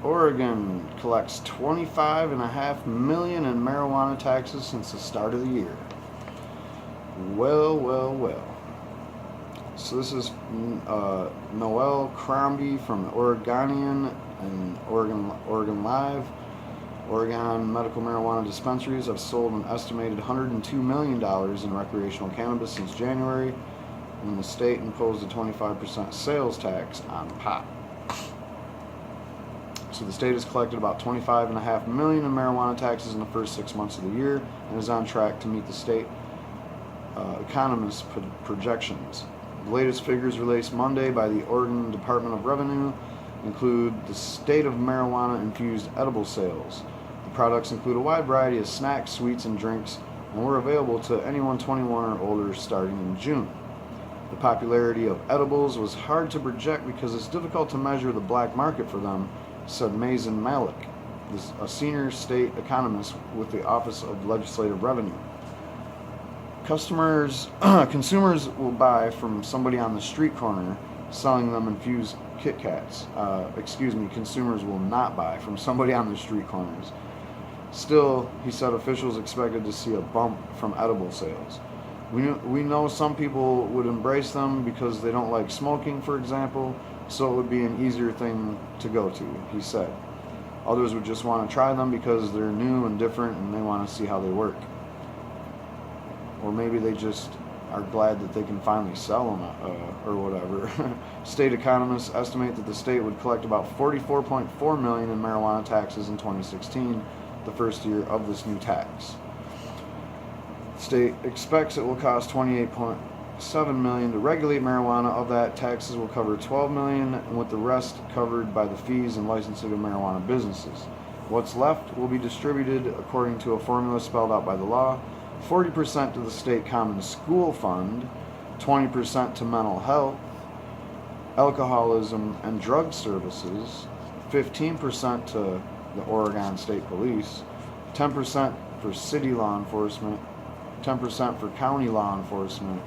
Oregon collects $25.5 million in marijuana taxes since the start of the year. Well, well, well. So this is Noel Crombie from the Oregonian and Oregon Live. Oregon medical marijuana dispensaries have sold an estimated $102 million in recreational cannabis since January, when the state imposed a 25% sales tax on pot. So the state has collected about $25.5 million in marijuana taxes in the first 6 months of the year and is on track to meet the state economists' projections. The latest figures released Monday by the Oregon Department of Revenue include the state of marijuana-infused edible sales. The products include a wide variety of snacks, sweets, and drinks, and were available to anyone 21 or older starting in June. The popularity of edibles was hard to project because it's difficult to measure the black market for them, said Mazen Malik, a senior state economist with the Office of Legislative Revenue. Consumers will buy from somebody on the street corner selling them infused Kit Kats. Consumers will not buy from somebody on the street corners. Still, he said officials expected to see a bump from edible sales. We know some people would embrace them because they don't like smoking, for example, so it would be an easier thing to go to, he said. Others would just want to try them because they're new and different and they want to see how they work. Or maybe they just are glad that they can finally sell them or whatever. State economists estimate that the state would collect about $44.4 million in marijuana taxes in 2016, the first year of this new tax. The state expects it will cost $28.7 million to regulate marijuana. Of that, taxes will cover $12 million, with the rest covered by the fees and licensing of marijuana businesses. What's left will be distributed according to a formula spelled out by the law: 40% to the state common school fund, 20% to mental health, alcoholism and drug services, 15% to the Oregon State Police, 10% for city law enforcement, 10% for county law enforcement,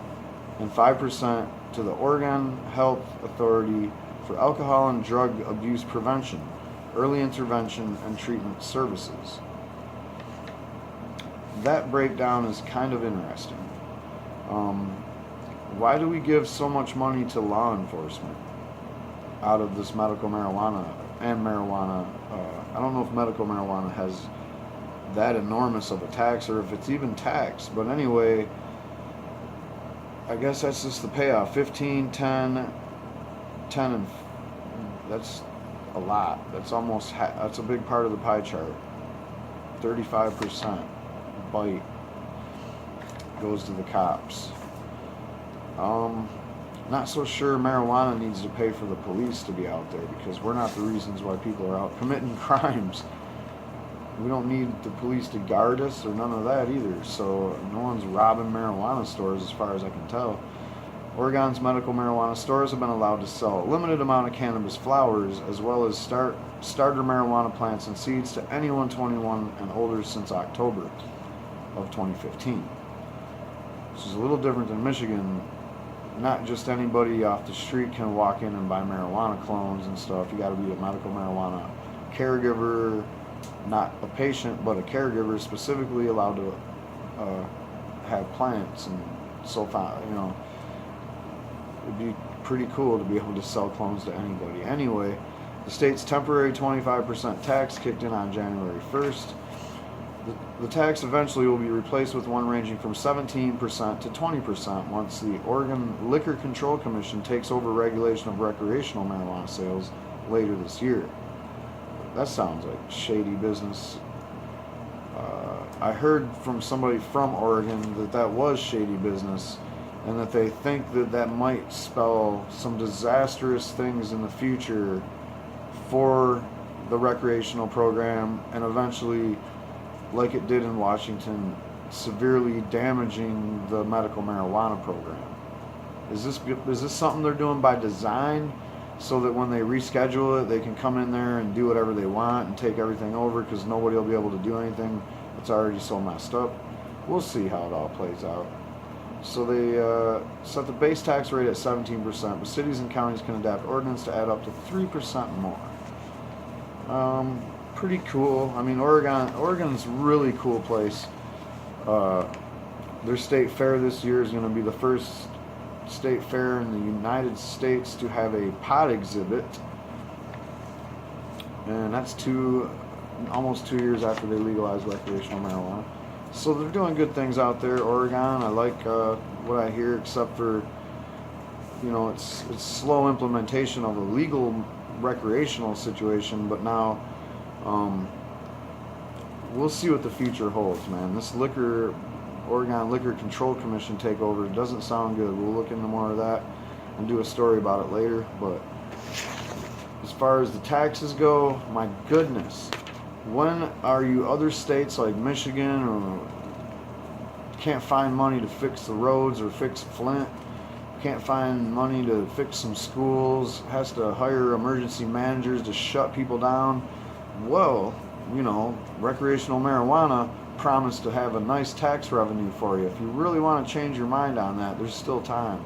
and 5% to the Oregon Health Authority for alcohol and drug abuse prevention, early intervention, and treatment services. That breakdown is kind of interesting. Why do we give so much money to law enforcement out of this medical marijuana and marijuana? I don't know if medical marijuana has that enormous of a tax or if it's even taxed, but anyway, I guess that's just the payoff. 15, 10, 10, and that's a lot. That's almost that's a big part of the pie chart. 35% bite goes to the cops. Not so sure marijuana needs to pay for the police to be out there, because we're not the reasons why people are out committing crimes. We don't need the police to guard us or none of that either, so no one's robbing marijuana stores as far as I can tell. Oregon's medical marijuana stores have been allowed to sell a limited amount of cannabis flowers as well as starter marijuana plants and seeds to anyone 21 and older since October of 2015. Which is a little different than Michigan. Not just anybody off the street can walk in and buy marijuana clones and stuff. You got to be a medical marijuana caregiver, not a patient, but a caregiver, specifically allowed to have plants and so far. It'd be pretty cool to be able to sell clones to anybody. Anyway, the state's temporary 25% tax kicked in on January 1st. The tax eventually will be replaced with one ranging from 17% to 20% once the Oregon Liquor Control Commission takes over regulation of recreational marijuana sales later this year. That sounds like shady business. I heard from somebody from Oregon that was shady business, and that they think that might spell some disastrous things in the future for the recreational program, and eventually, like it did in Washington, severely damaging the medical marijuana program. Is this something they're doing by design, so that when they reschedule it, they can come in there and do whatever they want and take everything over, because nobody will be able to do anything? It's already so messed up. We'll see how it all plays out. So they set the base tax rate at 17%, but cities and counties can adapt ordinance to add up to 3% more. Pretty cool. I mean, Oregon's a really cool place. Uh, their state fair this year is going to be the first state fair in the United States to have a pot exhibit, and that's almost 2 years after they legalized recreational marijuana. So they're doing good things out there, Oregon. I like what I hear, except for it's slow implementation of a legal recreational situation. But now we'll see what the future holds, man. This Oregon Liquor Control Commission takeover doesn't sound good. We'll look into more of that and do a story about it later. But as far as the taxes go, my goodness, when are you other states like Michigan or can't find money to fix the roads or fix Flint, can't find money to fix some schools, has to hire emergency managers to shut people down? Well, recreational marijuana promised to have a nice tax revenue for you. If you really want to change your mind on that, there's still time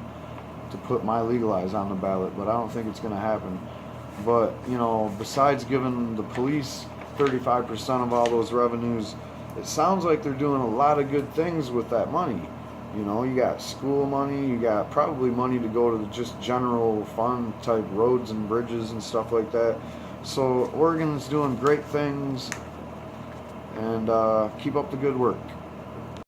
to put My Legalize on the ballot, but I don't think it's going to happen. But, besides giving the police 35% of all those revenues, it sounds like they're doing a lot of good things with that money. You got school money, you got probably money to go to the just general fund type roads and bridges and stuff like that. So Oregon's doing great things, and keep up the good work.